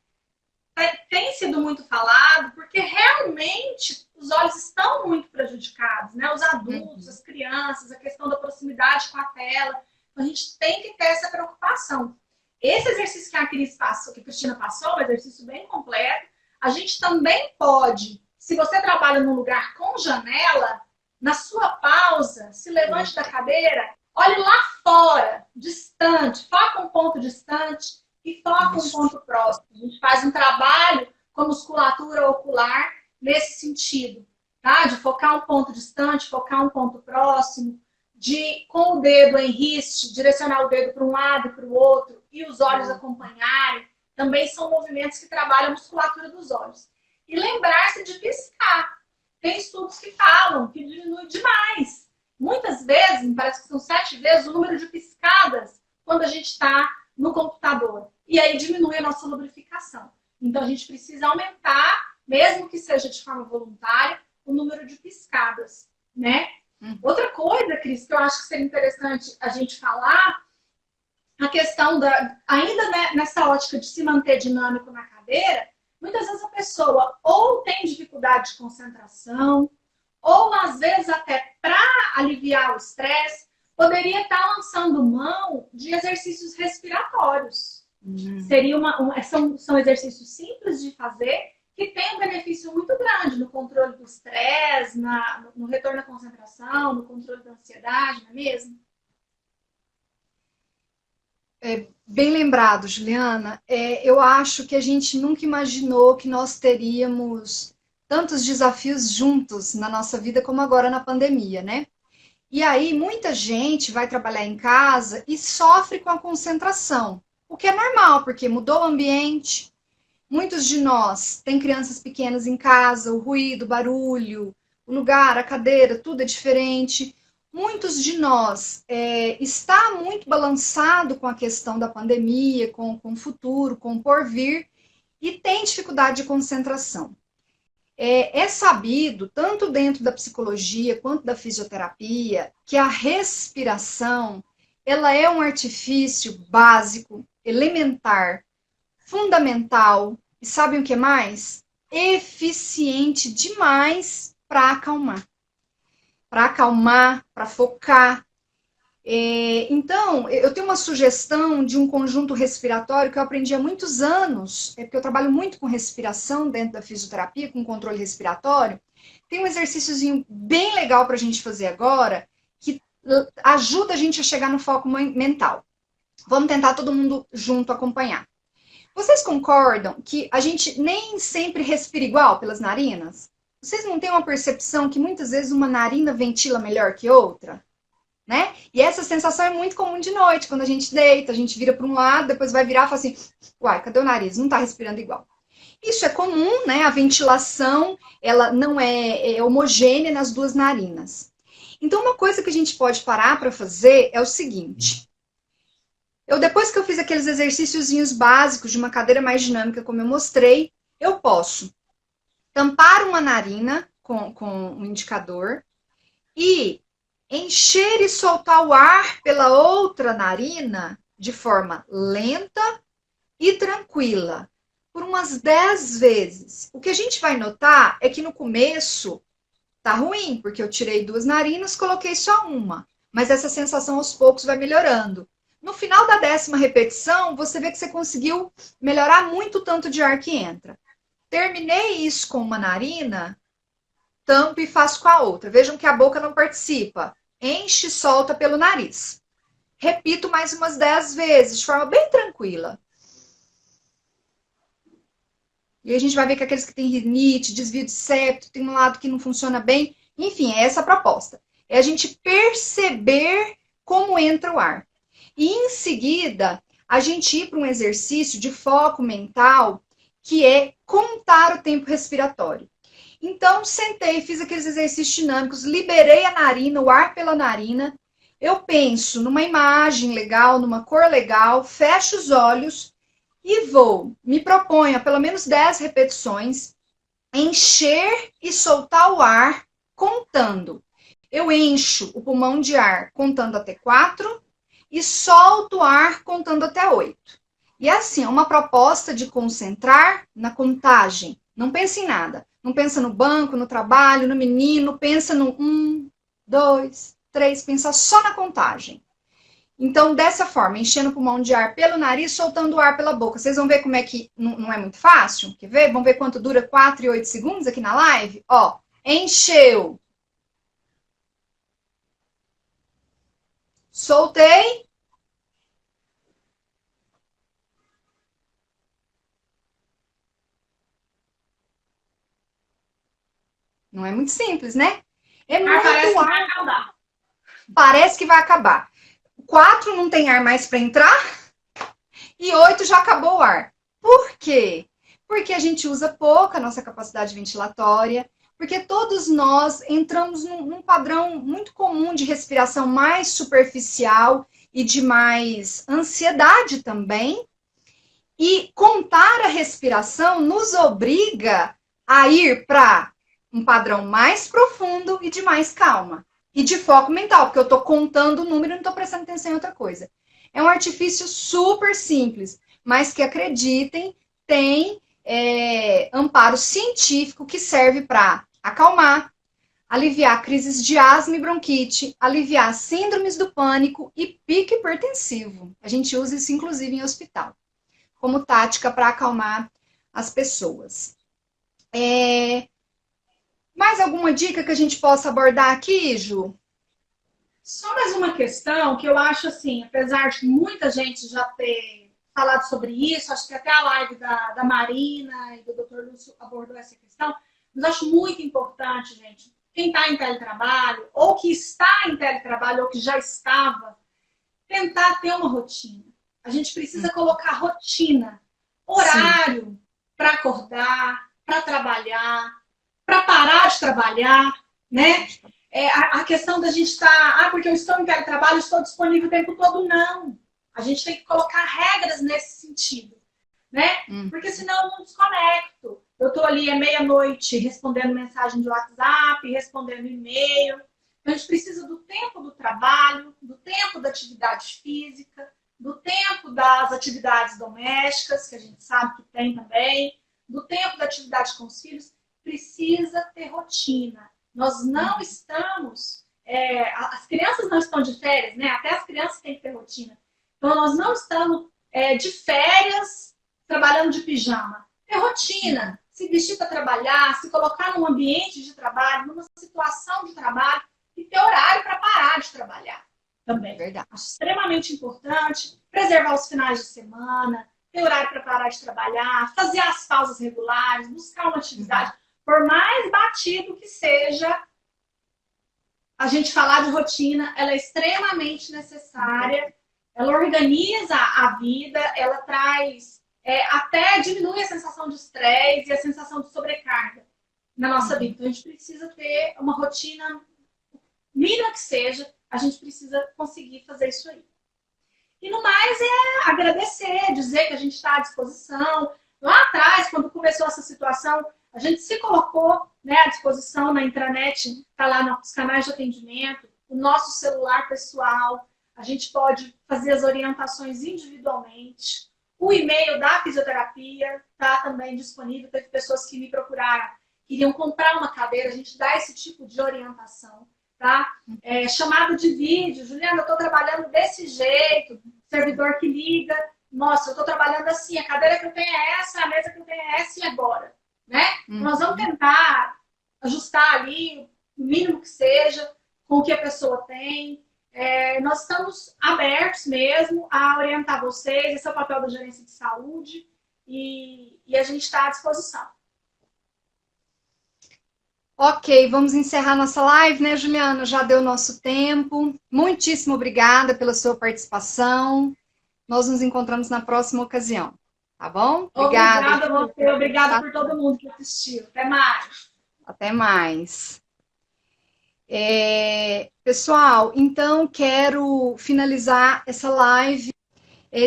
tem sido muito falado, porque realmente os olhos estão muito prejudicados, né? Os adultos, as crianças, a questão da proximidade com a tela. Então, a gente tem que ter essa preocupação. Esse exercício que a Cristina passou, um exercício bem completo, a gente também pode, se você trabalha num lugar com janela, na sua pausa, se levante da cadeira, olhe lá fora, distante, foca um ponto distante e foca um ponto próximo. A gente faz um trabalho com musculatura ocular nesse sentido, tá? De focar um ponto distante, focar um ponto próximo, de, com o dedo em riste, direcionar o dedo para um lado e para o outro e os olhos acompanharem. Também são movimentos que trabalham a musculatura dos olhos. E lembrar-se de piscar. Tem estudos que falam que diminui demais. Muitas vezes, parece que são 7 vezes o número de piscadas quando a gente está no computador. E aí diminui a nossa lubrificação. Então a gente precisa aumentar, mesmo que seja de forma voluntária, o número de piscadas, né? Outra coisa, Cris, que eu acho que seria interessante a gente falar, a questão ainda nessa ótica de se manter dinâmico na cadeira, muitas vezes a pessoa ou tem dificuldade de concentração, ou às vezes até para aliviar o estresse, poderia estar lançando mão de exercícios respiratórios. São exercícios simples de fazer, que tem um benefício muito grande no controle do estresse, no retorno à concentração, no controle da ansiedade, não é mesmo? Bem lembrado, Juliana. Eu acho que a gente nunca imaginou que nós teríamos tantos desafios juntos na nossa vida como agora na pandemia, né? E aí muita gente vai trabalhar em casa e sofre com a concentração, o que é normal, porque mudou o ambiente. Muitos de nós têm crianças pequenas em casa, o ruído, o barulho, o lugar, a cadeira, tudo é diferente. Muitos de nós está muito balançado com a questão da pandemia, com o futuro, com o porvir, e tem dificuldade de concentração. É sabido, tanto dentro da psicologia quanto da fisioterapia, que a respiração ela é um artifício básico, elementar, fundamental, e sabem o que mais? Eficiente demais para acalmar. Para focar. Então, eu tenho uma sugestão de um conjunto respiratório que eu aprendi há muitos anos, porque eu trabalho muito com respiração dentro da fisioterapia, com controle respiratório. Tem um exercíciozinho bem legal para a gente fazer agora, que ajuda a gente a chegar no foco mental. Vamos tentar todo mundo junto acompanhar. Vocês concordam que a gente nem sempre respira igual pelas narinas? Vocês não têm uma percepção que muitas vezes uma narina ventila melhor que outra? Né? E essa sensação é muito comum de noite, quando a gente deita, a gente vira para um lado, depois vai virar e fala assim, uai, cadê o nariz? Não está respirando igual. Isso é comum, né? A ventilação, ela não é homogênea nas duas narinas. Então, uma coisa que a gente pode parar para fazer é o seguinte. Depois que eu fiz aqueles exercíciozinhos básicos de uma cadeira mais dinâmica, como eu mostrei, eu posso tampar uma narina com um indicador e encher e soltar o ar pela outra narina de forma lenta e tranquila, por umas 10 vezes. O que a gente vai notar é que no começo tá ruim, porque eu tirei 2 narinas, coloquei só uma, mas essa sensação aos poucos vai melhorando. No final da 10ª repetição, você vê que você conseguiu melhorar muito o tanto de ar que entra. Terminei isso com uma narina, tampo e faço com a outra. Vejam que a boca não participa. Enche e solta pelo nariz. Repito mais umas 10 vezes, de forma bem tranquila. E a gente vai ver que aqueles que têm rinite, desvio de septo, tem um lado que não funciona bem. Enfim, é essa a proposta. É a gente perceber como entra o ar. E em seguida, a gente ir para um exercício de foco mental, que é contar o tempo respiratório. Então, sentei, fiz aqueles exercícios dinâmicos, liberei a narina, o ar pela narina. Eu penso numa imagem legal, numa cor legal, fecho os olhos e me proponho a pelo menos 10 repetições, encher e soltar o ar contando. Eu encho o pulmão de ar contando até 4 e solto o ar contando até 8. E assim, é uma proposta de concentrar na contagem. Não pensa em nada. Não pensa no banco, no trabalho, no menino. Pensa no 1, 2, 3. Pensa só na contagem. Então, dessa forma, enchendo o pulmão de ar pelo nariz, soltando o ar pela boca. Vocês vão ver como é que não é muito fácil? Quer ver? Vamos ver quanto dura 4 e 8 segundos aqui na live? Ó, encheu. Soltei. Não é muito simples, né? É muito parece que vai acabar. Parece que vai acabar. 4 não tem ar mais para entrar e 8 já acabou o ar. Por quê? Porque a gente usa pouco a nossa capacidade ventilatória, porque todos nós entramos num padrão muito comum de respiração mais superficial e de mais ansiedade também. E contar a respiração nos obriga a ir para um padrão mais profundo e de mais calma. E de foco mental, porque eu estou contando o número e não estou prestando atenção em outra coisa. É um artifício super simples, mas que, acreditem, tem amparo científico que serve para acalmar, aliviar crises de asma e bronquite, aliviar síndromes do pânico e pico hipertensivo. A gente usa isso, inclusive, em hospital, como tática para acalmar as pessoas. Mais alguma dica que a gente possa abordar aqui, Ju? Só mais uma questão que eu acho assim, apesar de muita gente já ter falado sobre isso, acho que até a live da Marina e do Dr. Lúcio abordou essa questão, mas acho muito importante, gente, quem está em teletrabalho, ou que está em teletrabalho, ou que já estava, tentar ter uma rotina. A gente precisa colocar rotina, horário para acordar, para trabalhar, para parar de trabalhar, né? A questão da gente estar, porque eu estou em teletrabalho, estou disponível o tempo todo, não. A gente tem que colocar regras nesse sentido, né? Porque senão eu não desconecto. Eu estou ali à meia-noite respondendo mensagem de WhatsApp, respondendo e-mail. Então, a gente precisa do tempo do trabalho, do tempo da atividade física, do tempo das atividades domésticas, que a gente sabe que tem também, do tempo da atividade com os filhos. Precisa ter rotina. Nós não estamos... as crianças não estão de férias, né? Até as crianças têm que ter rotina. Então, nós não estamos de férias trabalhando de pijama. Ter rotina. Se vestir para trabalhar, se colocar num ambiente de trabalho, numa situação de trabalho e ter horário para parar de trabalhar também. Verdade. Acho extremamente importante preservar os finais de semana, ter horário para parar de trabalhar, fazer as pausas regulares, buscar uma atividade. Por mais batido que seja, a gente falar de rotina, ela é extremamente necessária, ela organiza a vida, ela traz, até diminui a sensação de estresse e a sensação de sobrecarga na nossa vida. Então, a gente precisa ter uma rotina, mínima que seja, a gente precisa conseguir fazer isso aí. E no mais é agradecer, dizer que a gente está à disposição. Lá atrás, quando começou essa situação, a gente se colocou, né, à disposição na intranet, está lá nos canais de atendimento, o nosso celular pessoal, a gente pode fazer as orientações individualmente. O e-mail da fisioterapia está também disponível. Teve pessoas que me procuraram, queriam comprar uma cadeira, a gente dá esse tipo de orientação. Tá? Chamada de vídeo, Juliana, eu estou trabalhando desse jeito, servidor que liga, nossa, eu estou trabalhando assim, a cadeira que eu tenho é essa, a mesa que eu tenho é essa e agora, né? Nós vamos tentar ajustar ali, o mínimo que seja, com o que a pessoa tem. Nós estamos abertos mesmo a orientar vocês, esse é o papel da gerência de saúde e a gente está à disposição. Ok, vamos encerrar nossa live, né, Juliana? Já deu nosso tempo. Muitíssimo obrigada pela sua participação. Nós nos encontramos na próxima ocasião, tá bom? Obrigada, Obrigada a Ju. você, obrigada por todo mundo que assistiu. Até mais. Até mais. Pessoal, então quero finalizar essa live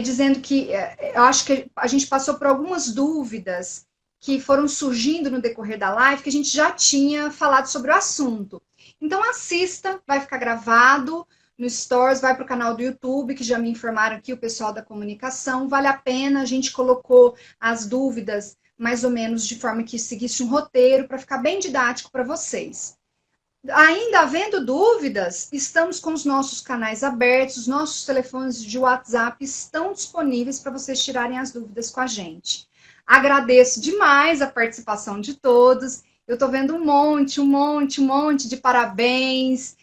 dizendo que eu acho que a gente passou por algumas dúvidas que foram surgindo no decorrer da live, que a gente já tinha falado sobre o assunto. Então assista, vai ficar gravado no Stories, vai para o canal do YouTube, que já me informaram aqui, o pessoal da comunicação. Vale a pena, a gente colocou as dúvidas mais ou menos de forma que seguisse um roteiro para ficar bem didático para vocês. Ainda havendo dúvidas, estamos com os nossos canais abertos, os nossos telefones de WhatsApp estão disponíveis para vocês tirarem as dúvidas com a gente. Agradeço demais a participação de todos. Eu estou vendo um monte de parabéns,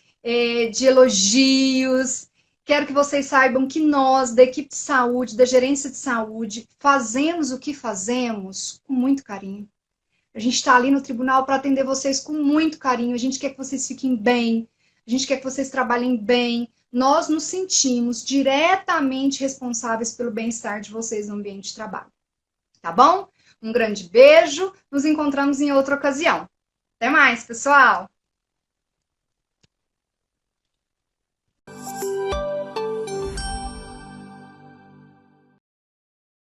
de elogios. Quero que vocês saibam que nós, da equipe de saúde, da gerência de saúde, fazemos o que fazemos com muito carinho. A gente está ali no tribunal para atender vocês com muito carinho. A gente quer que vocês fiquem bem. A gente quer que vocês trabalhem bem. Nós nos sentimos diretamente responsáveis pelo bem-estar de vocês no ambiente de trabalho. Tá bom? Um grande beijo. Nos encontramos em outra ocasião. Até mais, pessoal!